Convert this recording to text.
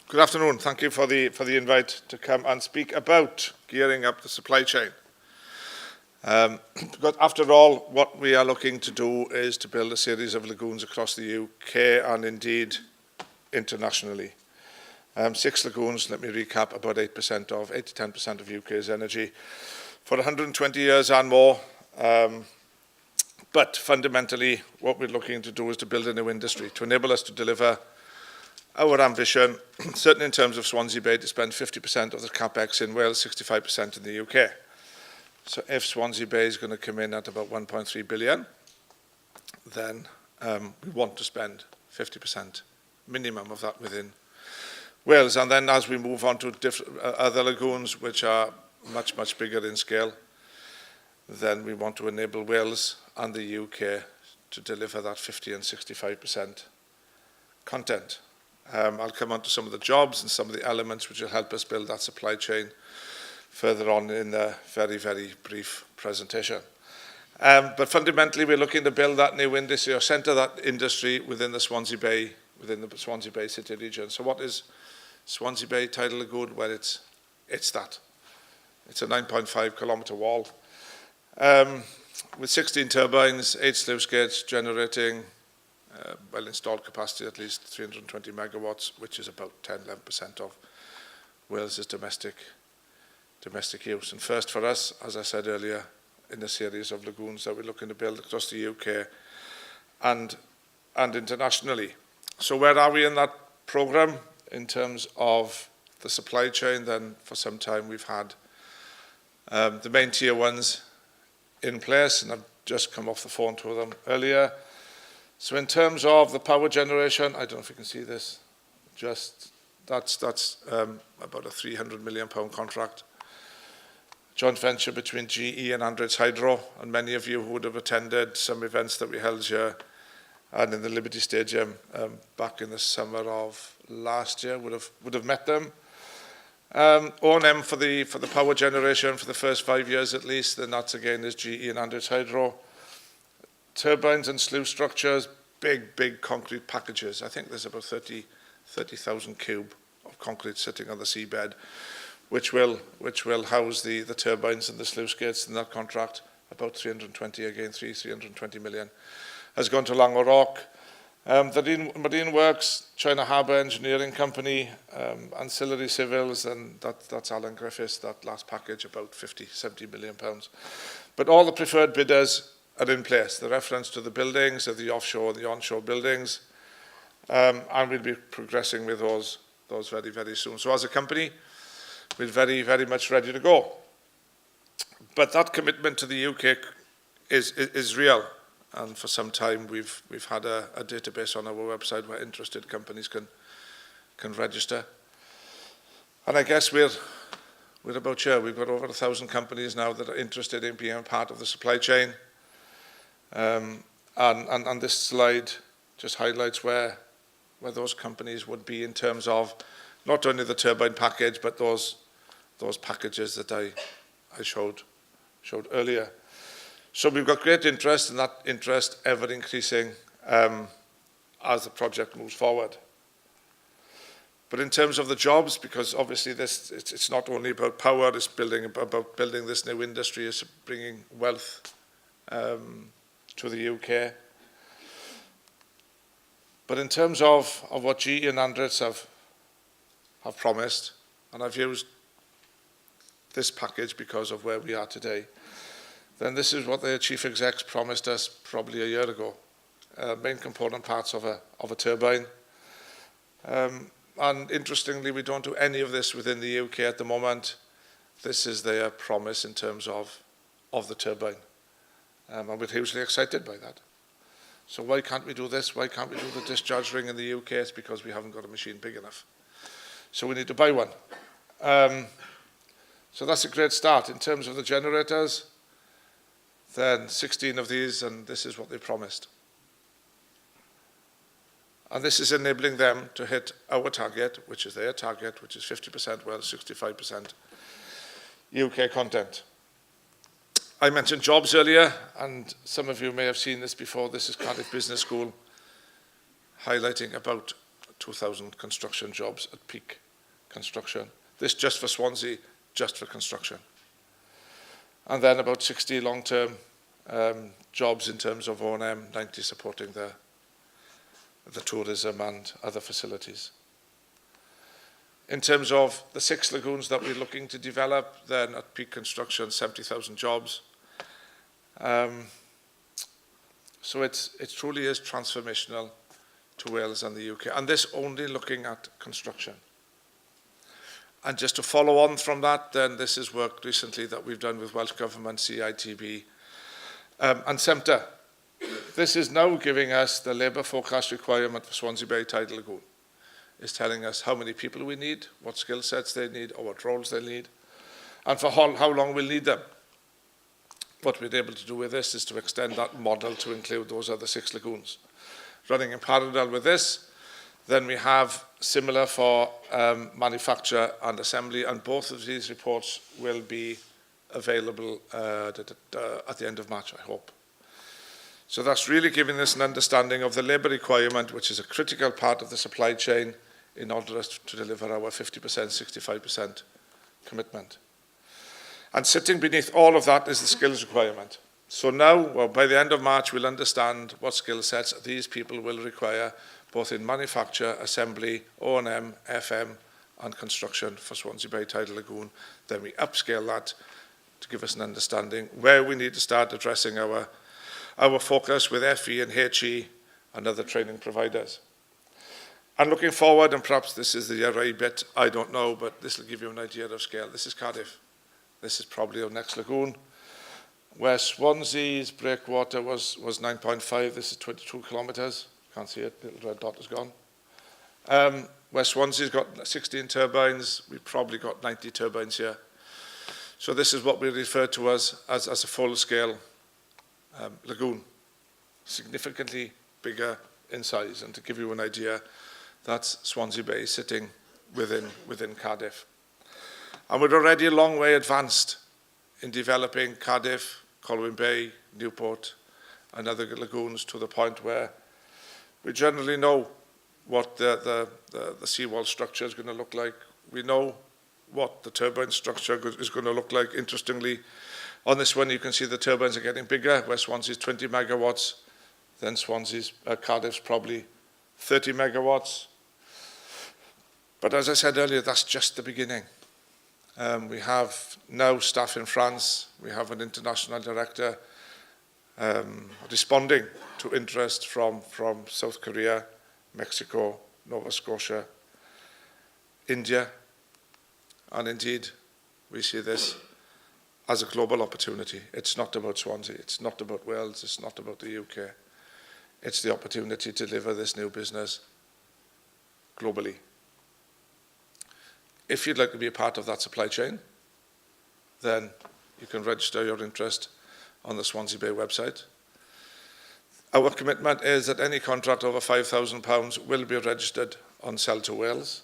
Good afternoon. Thank you for the invite to come and speak about gearing up the supply chain. Because after all, what we are looking to do is to build a series of lagoons across the UK and indeed internationally. 6 lagoons, let me recap, about 8 to 10% of UK's energy for 120 years and more. But fundamentally, what we're looking to do is to build a new industry to enable us to deliver our ambition, certainly in terms of Swansea Bay, to spend 50% of the capex in Wales, 65% in the UK. So if Swansea Bay is going to come in at about 1.3 billion, then we want to spend 50% minimum of that within Wales. And then as we move on to other lagoons, which are much, much bigger in scale, then we want to enable Wales and the UK to deliver that 50 and 65% content. I'll come on to some of the jobs and some of the elements which will help us build that supply chain further on in a very, very brief presentation. But fundamentally, we're looking to build that new industry or centre that industry within the Swansea Bay city region. So what is Swansea Bay Tidal Lagoon? Well, it's that. It's a 9.5 kilometre wall with 16 turbines, 8 sluice gates generating well-installed capacity at least 320 megawatts, which is about 10-11% of Wales's domestic use. And first for us, as I said earlier, in a series of lagoons that we're looking to build across the UK and internationally. So where are we in that programme? In terms of the supply chain, then for some time we've had the main tier ones in place, and I've just come off the phone to them earlier. So in terms of the power generation, I don't know if you can see this, that's about a £300 million contract. Joint venture between GE and Andritz Hydro, and many of you who would have attended some events that we held here and in the Liberty Stadium back in the summer of last year would have met them. O&M for the power generation for the first 5 years at least, and that's again is GE and Andritz Hydro. Turbines and sluice structures, big concrete packages. I think there's about 30,000 cube of concrete sitting on the seabed, which will house the turbines and the sluice gates in that contract. About 320 million has gone to Langerock. The Marine Works, China Harbour Engineering Company, ancillary civils, and that's Alan Griffiths, that last package, about 70 million pounds. But all the preferred bidders are in place. The reference to the buildings of the offshore and the onshore buildings, and we'll be progressing with those very, very soon. So as a company, we're very, very much ready to go. But that commitment to the UK is real, and for some time we've had a database on our website where interested companies can register. And I guess we're about here. We've got over 1,000 companies now that are interested in being a part of the supply chain. And this slide just highlights where those companies would be in terms of not only the turbine package, but those packages that I showed earlier. So we've got great interest, and that interest ever increasing as the project moves forward. But in terms of the jobs, because obviously it's not only about power, it's about building this new industry, it's bringing wealth to the UK. But in terms of what GE and Andritz have promised, and I've used this package because of where we are today, then this is what their chief execs promised us probably a year ago. Main component parts of a turbine. And interestingly, we don't do any of this within the UK at the moment. This is their promise in terms of the turbine. And we're hugely excited by that. So why can't we do this? Why can't we do the discharge ring in the UK? It's because we haven't got a machine big enough. So we need to buy one. So that's a great start. In terms of the generators, then 16 of these, and this is what they promised. And this is enabling them to hit our target, which is their target, which is 50%, well, 65% UK content. I mentioned jobs earlier, and some of you may have seen this before. This is Cardiff Business School highlighting about 2,000 construction jobs at peak construction. This just for Swansea, just for construction. And then about 60 long-term jobs in terms of O&M, 90 supporting the tourism and other facilities. In terms of the 6 lagoons that we're looking to develop, then at peak construction, 70,000 jobs. So it truly is transformational to Wales and the UK, and this only looking at construction. And just to follow on from that, then this is work recently that we've done with Welsh Government, CITB, and SEMTA. This is now giving us the labour forecast requirement for Swansea Bay Tidal Lagoon. It's telling us how many people we need, what skill sets they need, or what roles they need, and for how long we'll need them. What we're able to do with this is to extend that model to include those other 6 lagoons. Running in parallel with this, then we have similar for manufacture and assembly, and both of these reports will be available at the end of March, I hope. So that's really giving us an understanding of the labour requirement, which is a critical part of the supply chain in order to deliver our 50%, 65% commitment. And sitting beneath all of that is the skills requirement. So now, well, by the end of March, we'll understand what skill sets these people will require, both in manufacture, assembly, O&M, FM, and construction for Swansea Bay Tidal Lagoon. Then we upscale that to give us an understanding where we need to start addressing our focus with FE and HE and other training providers. And looking forward, and perhaps this is the array bit, I don't know, but this will give you an idea of scale. This is Cardiff. This is probably our next lagoon. Where Swansea's breakwater was 9.5, this is 22 kilometres. Can't see it, little red dot is gone. Where Swansea's got 16 turbines, we've probably got 90 turbines here. So this is what we refer to as a full-scale lagoon, significantly bigger in size. And to give you an idea, that's Swansea Bay sitting within Cardiff. And we're already a long way advanced in developing Cardiff, Colwyn Bay, Newport, and other lagoons to the point where we generally know what the seawall structure is going to look like. We know what the turbine structure is going to look like. Interestingly, on this one, you can see the turbines are getting bigger, where Swansea's 20 megawatts, then Cardiff's probably 30 megawatts. But as I said earlier, that's just the beginning. We have now staff in France. We have an international director responding to interest from South Korea, Mexico, Nova Scotia, India. And indeed, we see this as a global opportunity. It's not about Swansea. It's not about Wales. It's not about the UK. It's the opportunity to deliver this new business globally. If you'd like to be a part of that supply chain, then you can register your interest on the Swansea Bay website. Our commitment is that any contract over £5,000 will be registered on Sell to Wales.